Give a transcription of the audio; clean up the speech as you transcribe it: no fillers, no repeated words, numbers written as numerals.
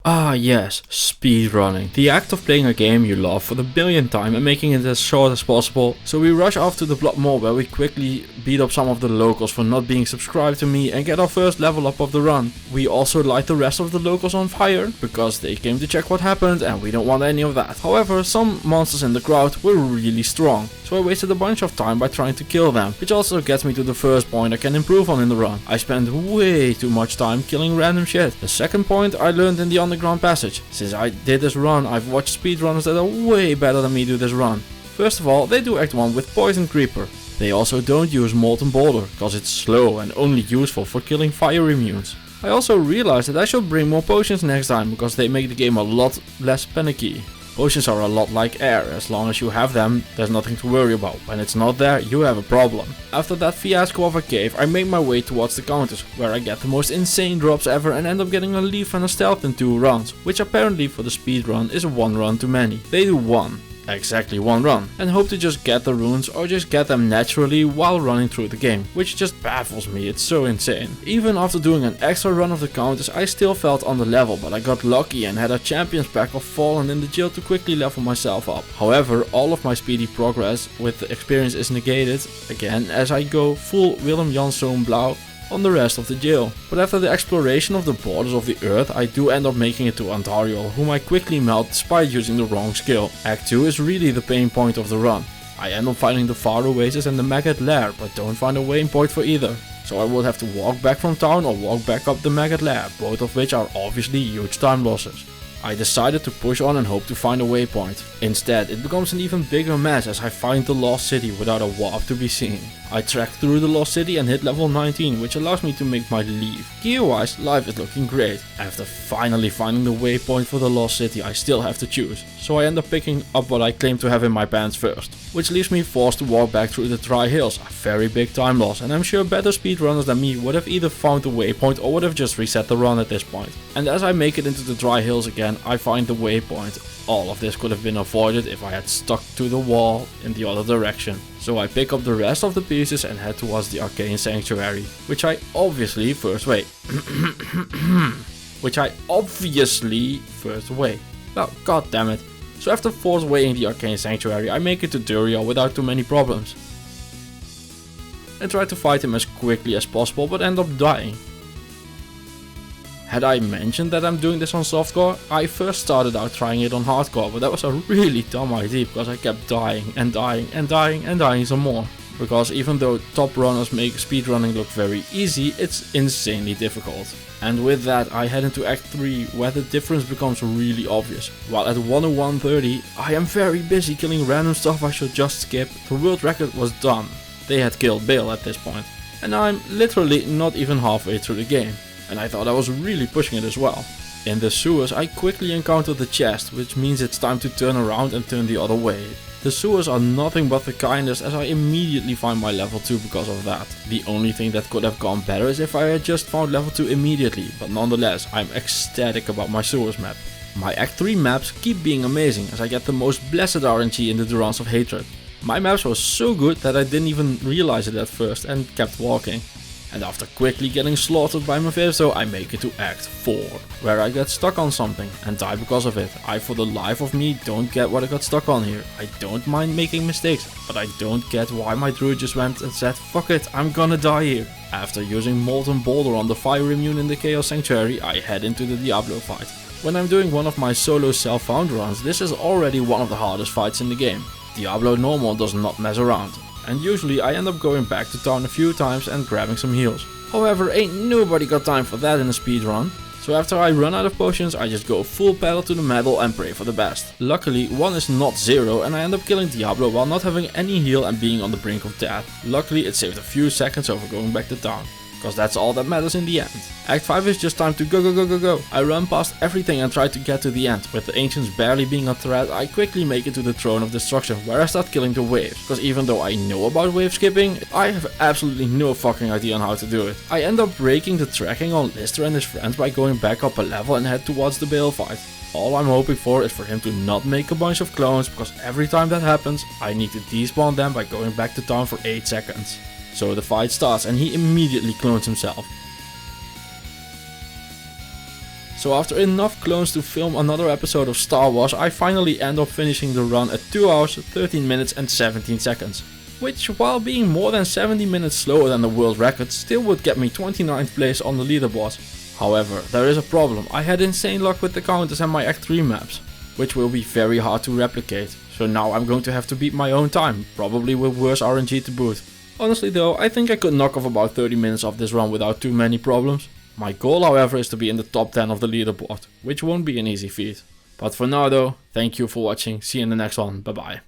Ah yes, speedrunning. The act of playing a game you love for the millionth time and making it as short as possible. So we rush off to the block mall where we quickly beat up some of the locals for not being subscribed to me and get our first level up of the run. We also light the rest of the locals on fire because they came to check what happened and we don't want any of that. However, some monsters in the crowd were really strong. So I wasted a bunch of time by trying to kill them, which also gets me to the first point I can improve on in the run. I spent way too much time killing random shit. The second point I learned in the underground passage. Since I did this run, I've watched speedrunners that are way better than me do this run. First of all, they do Act 1 with Poison Creeper. They also don't use Molten Boulder, cause it's slow and only useful for killing fire immunes. I also realized that I should bring more potions next time, because they make the game a lot less panicky. Potions are a lot like air, as long as you have them, there's nothing to worry about. When it's not there, you have a problem. After that fiasco of a cave, I make my way towards the counters, where I get the most insane drops ever and end up getting a leaf and a stealth in 2 runs, which apparently for the speedrun is 1 run too many. They do exactly one run, and hope to just get the runes or just get them naturally while running through the game, which just baffles me, it's so insane. Even after doing an extra run of the counters, I still felt on the level, but I got lucky and had a champions pack of Fallen in the jail to quickly level myself up. However, all of my speedy progress with the experience is negated again as I go full Willem Janszoon Blauw on the rest of the jail. But after the exploration of the borders of the earth, I do end up making it to Antariel, whom I quickly melt despite using the wrong skill. Act 2 is really the pain point of the run. I end up finding the Far Oasis and the Maggot Lair, but don't find a waypoint for either. So I would have to walk back from town or walk back up the Maggot Lair, both of which are obviously huge time losses. I decided to push on and hope to find a waypoint. Instead, it becomes an even bigger mess as I find the Lost City without a warp to be seen. I track through the Lost City and hit level 19, which allows me to make my leave. Gear wise, life is looking great. After finally finding the waypoint for the Lost City, I still have to choose. So I end up picking up what I claim to have in my pants first, which leaves me forced to walk back through the Dry Hills, a very big time loss, and I'm sure better speedrunners than me would have either found the waypoint or would have just reset the run at this point. And as I make it into the Dry Hills again, I find the waypoint. All of this could have been avoided if I had stuck to the wall in the other direction. So I pick up the rest of the pieces and head towards the Arcane Sanctuary, which I obviously first way. Well, god damn it. So after force weighing the Arcane Sanctuary, I make it to Duriel without too many problems. And try to fight him as quickly as possible, but end up dying. Had I mentioned that I'm doing this on softcore? I first started out trying it on hardcore, but that was a really dumb idea because I kept dying and dying and dying and dying some more. Because even though top runners make speedrunning look very easy, it's insanely difficult. And with that I head into Act 3 where the difference becomes really obvious. While at 101:30 I am very busy killing random stuff I should just skip. The world record was done. They had killed Bill at this point. And I'm literally not even halfway through the game. And I thought I was really pushing it as well. In the sewers I quickly encounter the chest, which means it's time to turn around and turn the other way. The sewers are nothing but the kindest as I immediately find my level 2 because of that. The only thing that could have gone better is if I had just found level 2 immediately, but nonetheless I'm ecstatic about my sewers map. My Act 3 maps keep being amazing as I get the most blessed RNG in the Durance of Hatred. My maps were so good that I didn't even realize it at first and kept walking. And after quickly getting slaughtered by Mephisto, I make it to Act 4, where I get stuck on something and die because of it. I for the life of me don't get what I got stuck on here. I don't mind making mistakes, but I don't get why my Druid just went and said, fuck it, I'm gonna die here. After using Molten Boulder on the fire immune in the Chaos Sanctuary, I head into the Diablo fight. When I'm doing one of my solo self-found runs, this is already one of the hardest fights in the game. Diablo normal does not mess around. And usually I end up going back to town a few times and grabbing some heals. However, ain't nobody got time for that in a speedrun. So after I run out of potions, I just go full pedal to the metal and pray for the best. Luckily, 1 is not 0 and I end up killing Diablo while not having any heal and being on the brink of death. Luckily, it saved a few seconds over going back to town. Because that's all that matters in the end. Act 5 is just time to go. I run past everything and try to get to the end. With the ancients barely being a threat, I quickly make it to the Throne of Destruction, where I start killing the waves. Because even though I know about wave skipping, I have absolutely no fucking idea on how to do it. I end up breaking the tracking on Lister and his friends by going back up a level and head towards the Bale fight. All I'm hoping for is for him to not make a bunch of clones, because every time that happens, I need to despawn them by going back to town for 8 seconds. So the fight starts and he immediately clones himself. So after enough clones to film another episode of Star Wars, I finally end up finishing the run at 2 hours, 13 minutes and 17 seconds. Which, while being more than 70 minutes slower than the world record, still would get me 29th place on the leaderboard. However, there is a problem. I had insane luck with the counters and my Act 3 maps, which will be very hard to replicate. So now I'm going to have to beat my own time, probably with worse RNG to boot. Honestly though, I think I could knock off about 30 minutes of this run without too many problems. My goal however is to be in the top 10 of the leaderboard, which won't be an easy feat. But for now though, thank you for watching, see you in the next one, bye bye.